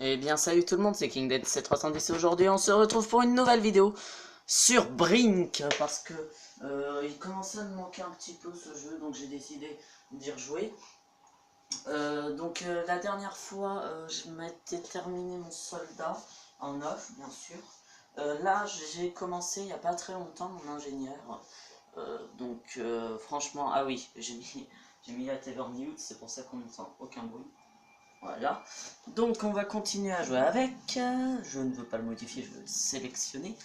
Eh bien salut tout le monde, c'est KingDead770 et aujourd'hui on se retrouve pour une nouvelle vidéo sur Brink parce que il commençait à me manquer un petit peu ce jeu, donc j'ai décidé d'y rejouer. La dernière fois je m'étais terminé mon soldat en off bien sûr. Là j'ai commencé il n'y a pas très longtemps mon ingénieur. Franchement, ah oui, j'ai mis la TV en mute, c'est pour ça qu'on n'entend aucun bruit. Voilà, donc on va continuer à jouer avec, je ne veux pas le modifier, je veux le sélectionner.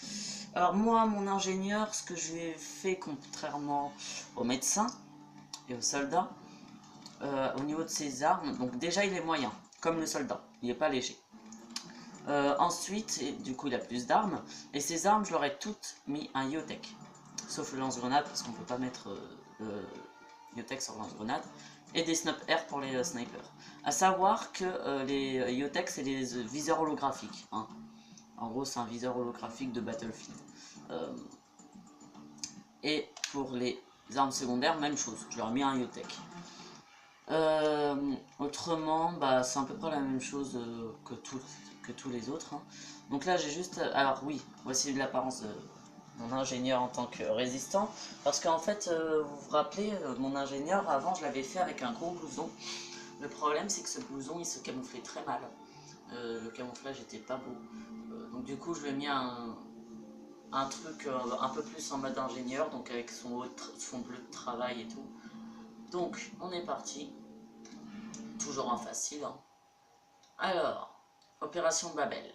Alors moi, mon ingénieur, ce que je lui ai fait, contrairement aux médecins et aux soldats, au niveau de ses armes, donc déjà il est moyen, comme le soldat, il n'est pas léger. Ensuite, du coup il a plus d'armes, et ses armes je leur ai toutes mis un Yotech, sauf le lance-grenade parce qu'on ne peut pas mettre le Yotech sur lance-grenade, et des snap air pour les snipers. A savoir que les Yotech c'est des viseurs holographiques, hein. En gros c'est un viseur holographique de Battlefield. Et pour les armes secondaires, même chose, je leur ai mis un Yotech. Autrement, bah, c'est à peu près la même chose que tous les autres, hein. Donc là j'ai juste, alors oui, voici l'apparence de mon ingénieur en tant que résistant, parce qu'en fait, vous vous rappelez, mon ingénieur, avant je l'avais fait avec un gros blouson. Le problème c'est que ce blouson il se camouflait très mal, le camouflage était pas beau, donc du coup je lui ai mis un truc un peu plus en mode ingénieur, donc avec son bleu de travail et tout. Donc on est parti, toujours en facile, hein. Alors, Opération Babel.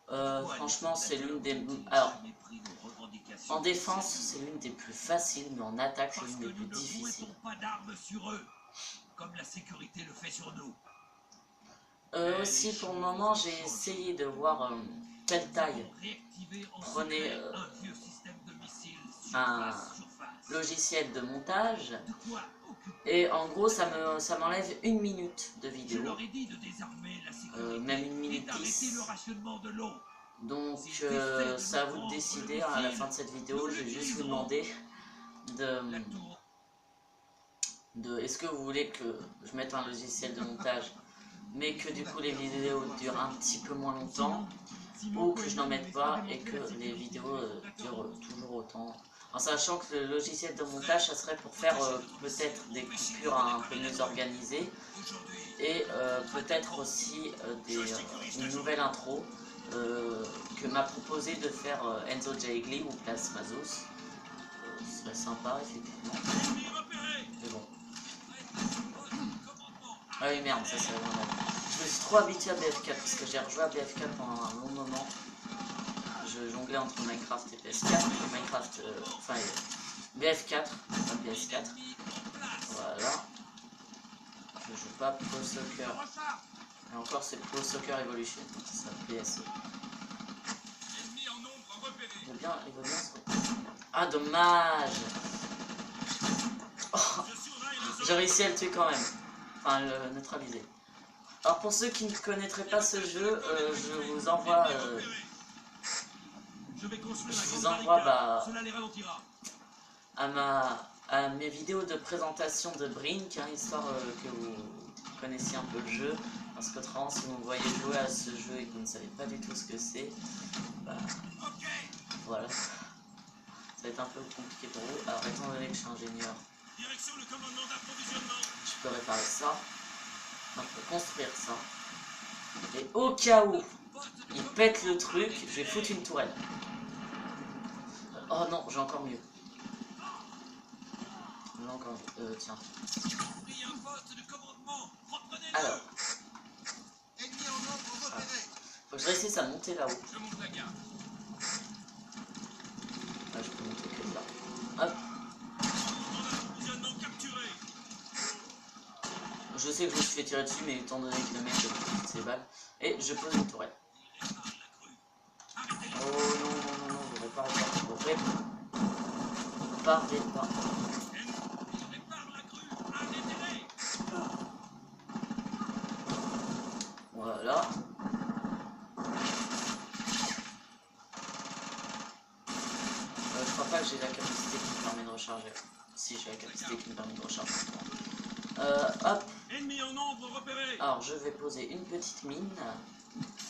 Franchement, c'est l'une des... Alors, en défense, c'est l'une des plus faciles, mais en attaque, c'est l'une des plus difficiles. Comme la sécurité le fait sur nous. Aussi, pour le moment, j'ai essayé de voir quelle taille prenait un logiciel de montage. Et en gros, ça m'enlève 1 minute de vidéo, même 1 minute 10. Donc, c'est à vous de décider, hein, à la fin de cette vidéo. Je vais juste vous demander est-ce que vous voulez que je mette un logiciel de montage, mais que du coup les vidéos durent un petit peu moins longtemps, ou que je n'en mette pas et que les vidéos durent toujours autant. En sachant que le logiciel de montage, ça serait pour faire peut-être des coupures un peu mieux organisées, et peut-être aussi une nouvelle intro que m'a proposé de faire Enzo Jaegli ou Plasmazos. Ce serait sympa effectivement. Mais bon. Ah oui merde, ça serait vraiment... Je me suis trop habitué à BF4 parce que j'ai rejoué à BF4 pendant un long moment. Je jonglais entre Minecraft et PS4, Minecraft, BF4, pas PS4. Voilà. Je joue pas Pro Soccer. Et encore c'est Pro Soccer Evolution, c'est ça, PSE. Il veut bien se... Ah dommage. Oh, j'ai réussi à le tuer quand même. Enfin le neutraliser. Alors pour ceux qui ne connaîtraient pas ce jeu, je vous envoie bah, à mes vidéos de présentation de Brink, hein, histoire que vous connaissiez un peu le jeu, parce qu'autrement si vous me voyez jouer à ce jeu et que vous ne savez pas du tout ce que c'est, bah voilà, ça va être un peu compliqué pour vous. Alors étant donné que je suis ingénieur, je peux réparer ça, je peux construire ça, et au cas où il pète le truc, je vais foutre une tourelle. Oh non, j'ai encore mieux. Encore tiens. Alors. Faut que je réussisse à monter là-haut. Ah, je peux monter que là. Hop. Je sais que je me suis fait tirer dessus, mais étant donné que le mec a toutes ses balles. Et je pose une tourelle. Oh non, non, non, non, je vais pas réparer. Pas. Voilà. Je crois pas que j'ai la capacité qui me permet de recharger. Si, j'ai la capacité qui me permet de recharger. Hop. Ennemi en nombre repéré. Alors je vais poser une petite mine.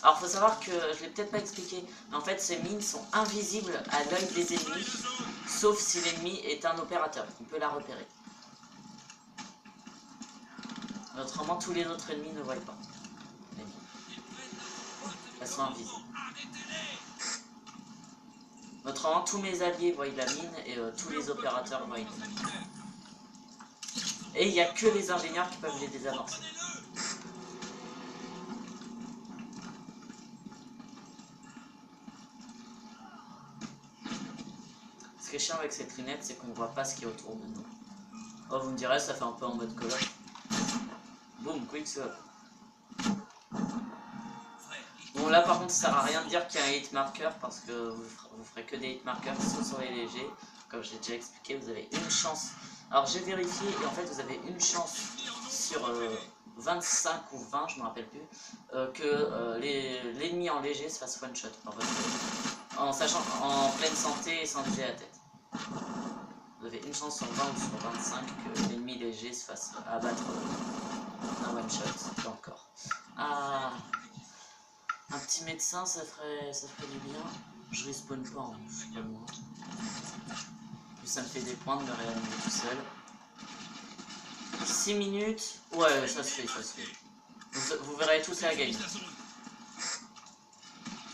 Alors faut savoir que je l'ai peut-être pas expliqué, mais en fait ces mines sont invisibles à l'œil des ennemis, sauf si l'ennemi est un opérateur, on peut la repérer. Autrement tous les autres ennemis ne voient pas. Elles sont invisibles. Autrement tous mes alliés voient la mine et tous les opérateurs voient la mine. Et il n'y a que les ingénieurs qui peuvent les désamorcer. Ce qui est chiant avec cette lunette, c'est qu'on voit pas ce qui est autour de nous. Oh, vous me direz, ça fait un peu en mode Call of. Boum, Quicksilver. Bon, là par contre, ça sert à rien de dire qu'il y a un hit marker parce que vous ferez que des hit markers sauf sur les légers. Comme je l'ai déjà expliqué, vous avez une chance. Alors j'ai vérifié et en fait, vous avez une chance sur 25 ou 20, je me rappelle plus, que l'ennemi en léger se fasse one shot par votre en sachant en pleine santé et sans viser à la tête. Vous avez une chance sur 20 ou sur 25 que l'ennemi léger se fasse abattre un one shot dans le corps. Ah, un petit médecin, ça ferait du bien. Je respawn pas, hein, je suis pas loin. Puis ça me fait des points de me réanimer tout seul. 6 minutes, ouais, ça se fait, ça se fait. Vous verrez tous la game. De toute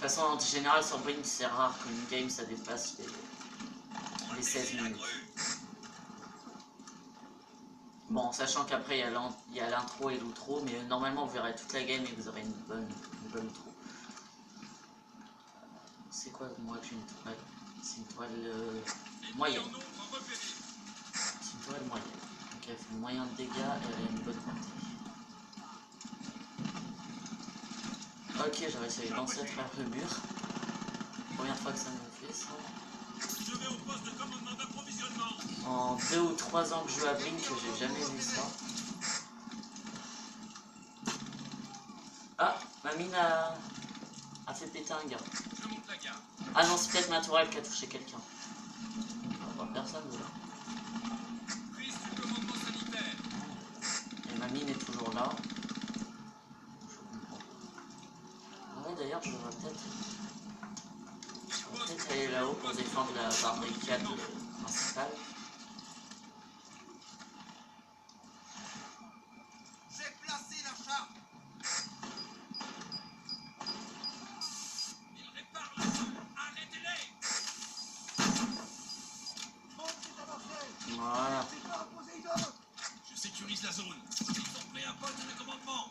façon, en général, sur Brink, c'est rare qu'une game ça dépasse les 16 minutes. Bon, sachant qu'après il y a l'intro et l'outro, mais normalement vous verrez toute la game et vous aurez une bonne outro. C'est quoi moi que j'ai une toile? C'est une toile moyenne. C'est une toile moyenne. Donc elle fait moyen de dégâts et elle a une bonne portée. Ok, j'ai réussi à les lancer à travers le mur. Première fois que ça me fait ça. En 2 ou 3 ans que je joue à Blink, j'ai jamais vu ça. Ah, ma mine a fait péter un gars. Ah non, c'est peut-être ma tourelle qui a touché quelqu'un. On va personne de là. Et ma mine est toujours là. Ouais, d'ailleurs, je devrais peut-être aller là-haut pour défendre la barricade principale. Voilà. Je sécurise la zone. Ils sont prêts à poste de commandement.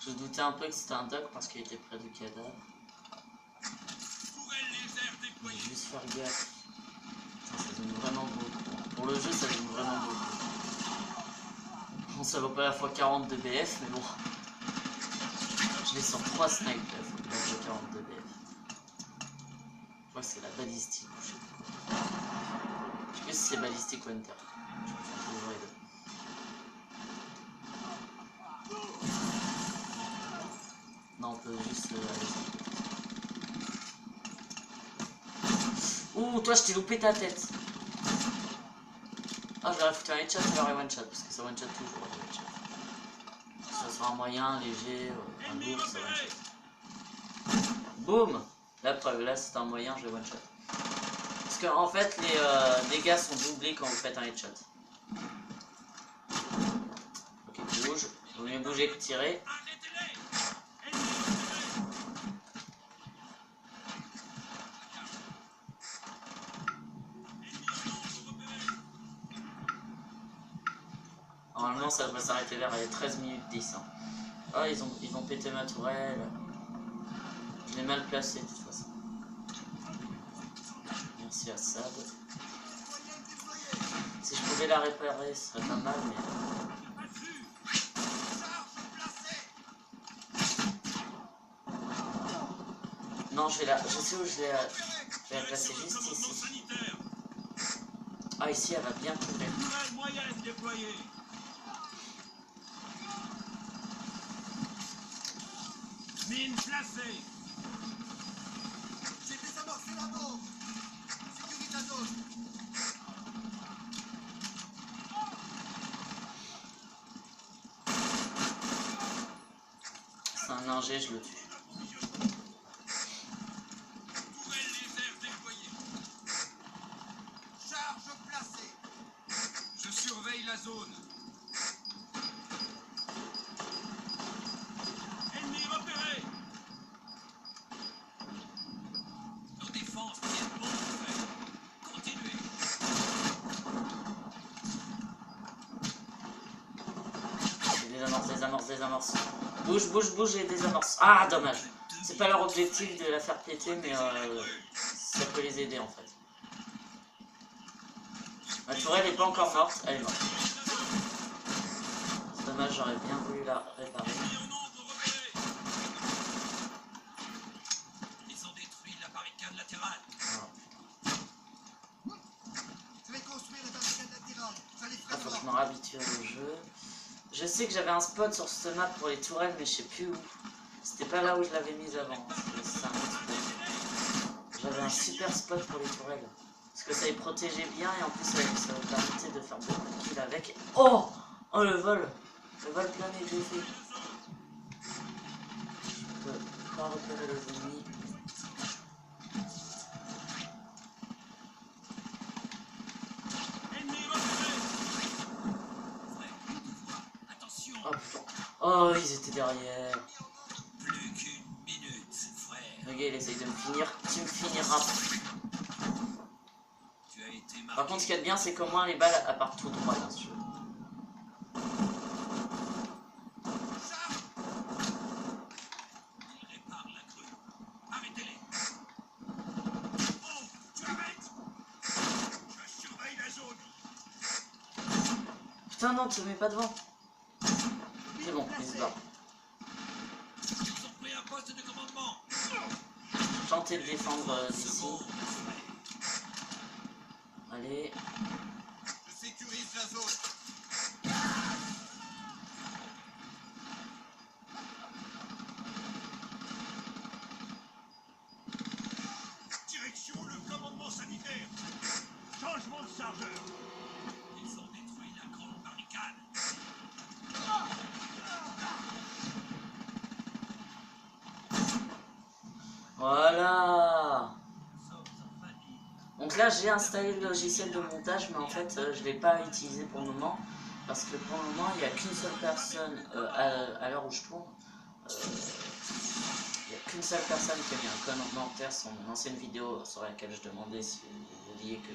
Je doutais un peu que c'était un dock parce qu'il était près du cadavre. Je vais juste faire gaffe. Putain, ça donne vraiment beaucoup. Pour le jeu, ça donne vraiment beaucoup. Bon, ça vaut pas la fois 40 de BF, mais bon. Je l'ai sur 3 snipes, la fois 40 de BF. Je crois que c'est la balistique. Je sais plus si c'est balistique ou enter. Je peux faire toujours les deux. Non, on peut juste aller ça. Ouh, toi, je t'ai loupé ta tête. Ah, j'aurais foutu un headshot, j'aurais one shot, parce que ça one shot toujours. Que ce soit un moyen, léger, un lourd, ça one shot. Boum! La preuve, là c'est un moyen, je le one shot. Parce que en fait, les dégâts sont doublés quand vous faites un headshot. Ok, bouge. Vaut mieux bouger que tirer. Normalement ça devrait s'arrêter vers les 13 minutes 10. Hein. Ah, ils ont pété ma tourelle. Je l'ai mal placé de toute façon. Merci à Sad. Si je pouvais la réparer, ce serait pas mal, mais... Non, je sais où je vais la placer, juste ici. Ah, ici, elle va bien couvrir. Mine placée. Sécurisez la bombe. Sécurise la zone. C'est un ingé, je le tue. Tourelle laser déployée. Charge placée. Je surveille la zone. Ennemi repéré. Nos défenses tiennent bon, frère. Continuez. Désamorce. Bouge et désamorce. Ah, dommage. C'est pas leur objectif de la faire péter, mais ça peut les aider en fait. La tourelle n'est pas encore morte, elle est morte. C'est dommage, j'aurais bien voulu la réparer. Ils ont détruit la barricade latérale. Je vais construire la barricade latérale. Ça les fera Faut que je me réhabitue au jeu. Je sais que j'avais un spot sur cette map pour les tourelles, mais je sais plus où. C'était pas là où je l'avais mise avant. C'est un autre spot. J'avais un super spot pour les tourelles. Parce que ça les protégeait bien et en plus ça me permettait de faire beaucoup de kills avec. Oh, le vol. Le vol plané que j'ai fait. Je peux pas repérer les ennemis. Oh putain. Oh, ils étaient derrière. Plus qu'une minute, frère. Le gars il essaye de me finir. Tu me finiras. Tu as été marqué. Par contre, ce qu'il y a de bien, c'est qu'au moins les balles elles partent tout droit, bien sûr. Il répare la crue. Arrêtez-les. Oh, tu arrêtes. Je surveille la zone. Putain, non, te mets pas devant. C'est bon, il se barre. Ils ont pris un poste de commandement. Tentez de défendre d'ici. Allez. Je sécurise la zone. Direction le commandement sanitaire. Changement de chargeur. Ils ont détruit la grande barricade. Voilà. Donc là, j'ai installé le logiciel de montage, mais en fait, je ne l'ai pas utilisé pour le moment. Parce que pour le moment, il n'y a qu'une seule personne, à l'heure où je tourne, il n'y a qu'une seule personne qui a mis un commentaire sur mon ancienne vidéo sur laquelle je demandais si vous vouliez que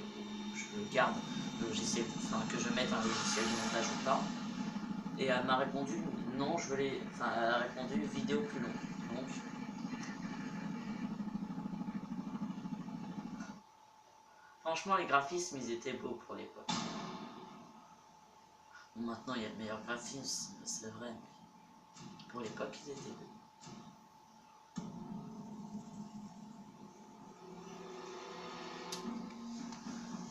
je garde le logiciel, enfin que je mette un logiciel de montage ou pas. Et elle m'a répondu non, je veux les. Enfin, elle a répondu vidéo plus longue. Donc. Franchement, les graphismes, ils étaient beaux pour l'époque. Bon, maintenant, il y a de meilleurs graphismes, c'est vrai, mais pour l'époque, ils étaient beaux.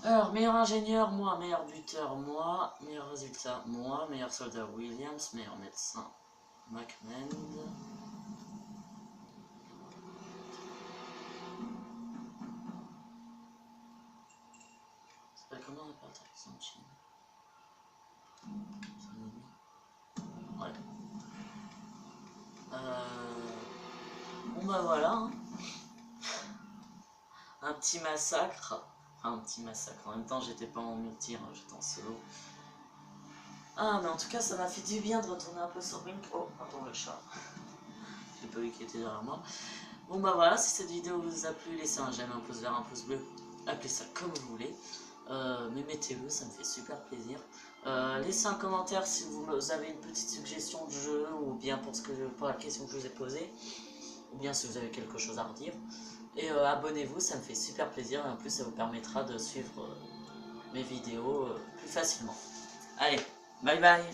Alors, meilleur ingénieur, moi. Meilleur buteur, moi. Meilleur résultat, moi. Meilleur soldat, Williams. Meilleur médecin, McMahon. Ça s'appelle comment on appelle ça, Chine? Ouais. Bon bah voilà. Hein. Un petit massacre. Enfin, un petit massacre. En même temps, j'étais pas en multi, hein, j'étais en solo. Ah, mais en tout cas, ça m'a fait du bien de retourner un peu sur Blink. Oh, attends, le chat. J'ai pas vu qu'il était derrière moi. Bon bah voilà, si cette vidéo vous a plu, laissez un j'aime, un pouce vert, un pouce bleu. Appelez ça comme vous voulez. Mais mettez-le, ça me fait super plaisir. Laissez un commentaire si vous avez une petite suggestion de jeu ou bien pour la question que je vous ai posée, ou bien si vous avez quelque chose à redire. Et abonnez-vous, ça me fait super plaisir et en plus ça vous permettra de suivre mes vidéos plus facilement. Allez, bye bye.